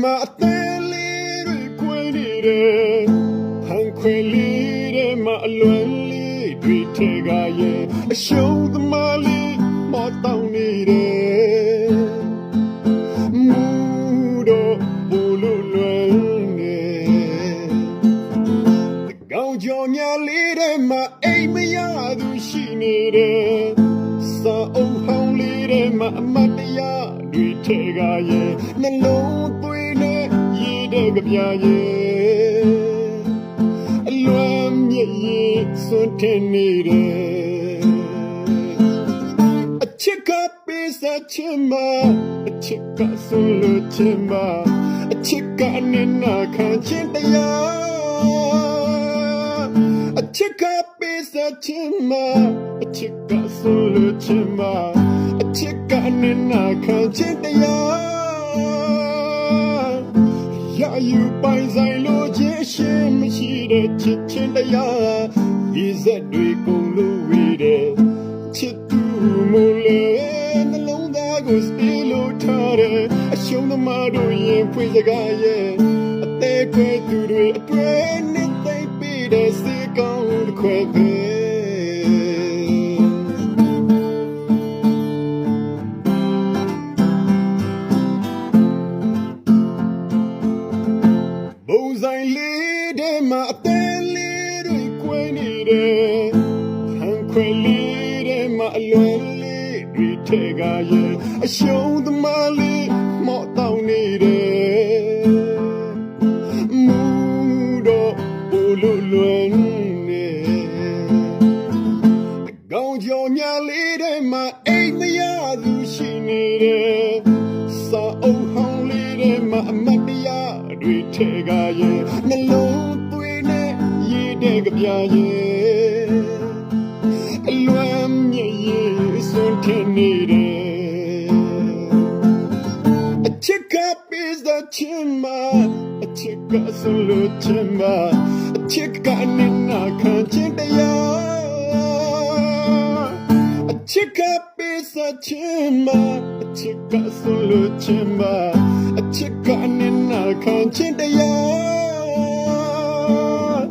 မှာအသေးလေးတွေခွေနေတယ်ဟန်ခွေလေးတွေမှာအလွန်လေးတွေထဲကရဲ့အရှုံးသမားလေးမောတောင်းနေတယ်မူတော့ဘူလို့လွယ်နေကောင်းကြောင်များလေးတွေမှာအိမ်မရသူရှိနေတယ်စာအုပ်ဟောင်းလေးတွေမှာအမတ်တရားတွေထဲကရဲ့နှလုံးသွေးနဲ့ရည်တဲ့ကြပြရဲ့အလွမ်းမြည်ရည်စွန့်ထင်းနေတယ်အချစ်ကပေးစားချင်မအချစ်ကဆွလို့ချင်မအချစ်ကနေနာခံချင်တရားအချစ်ကပေးစားချင်မအချစ်ကဆွလို့ချင်မအချစ်ကနေနာခံချင်တရားရယူပိုင်ဆိုင်လို့ခြင်းရှင်မရှိတဲ့ချစ်ချင်းတရားဤဇက်တွေကုန်လို့ဝေးတယ်ချစ်သူမို့လေနှလုံးသားကိုစပြေလို့ထားတယ်အရှုံးသမားတို့ရင်ဖွင့်စကားရဲ့အသေးခွဲသူတွေအတွေ့နဲ့သိပြီးတဲ့စေကောင်းတစ်ခွဲပဲဘုံဆိုင်လေးထဲမှာအသေးလေးတွေခွဲနေတယ်ဟန်ခွဲလေးထဲမှာအလွန်လေးတွေထဲကရဲ့အရှုံးသမားလေးမော့တောင်းနေတယ်မူတော့ဘူလို့လွယ်နေကောင်းကြောင်များလေးထဲမှာအိမ်မရသူရှိနေတယ်စာအုပ်ဟောင်းလေးထဲမှာအမတ်တရားတွေထဲကရဲ့နှလုံးသွေးနဲ့ရည်တဲ့ကြပြရဲ့အလွမ်းမြည်ရည်စွန့်ထင်းနေတယ်အချစ်ကပေးစားချင်မအချစ်ကဆွလို့ချင်မအချစ်ကနေနာခံချင်တရားအချစ်ကပေးစားချင်မအချစ်ကဆွလို့ချင်မအချစ်ကနေနာခံချင်တရား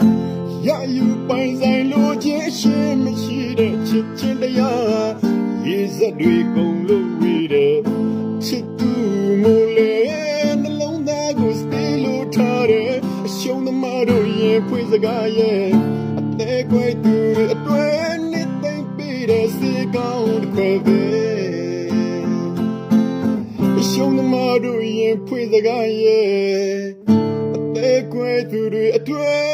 ရယူပိုင်ဆိုင်လို့ခြင်းရှင်မရှိတဲ့ချစ်ချင်းတရားရေစက်တွေကုန်လို့ဝေးတယ်ချစ်သူမို့လေနှလုံးသားကိုစတေးလို့ထားတယ်အရှုံးသမားတို့ရင်ဖွင့်စကားရဲ့အသေးခွဲသူတွေအတွေ့နဲ့သိမ့်ပြီးတဲ့စေကောင်းတစ်ခွဲပဲအရှုံးသမားတို့ရင်ဖွင့်စကားရဲ့အသေးခွဲသူတွေအတွေ့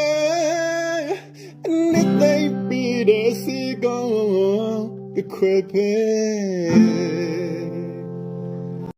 နဲ့သိမ့်ပြီးတဲ့စေကောင်းတစ်ခွဲပဲ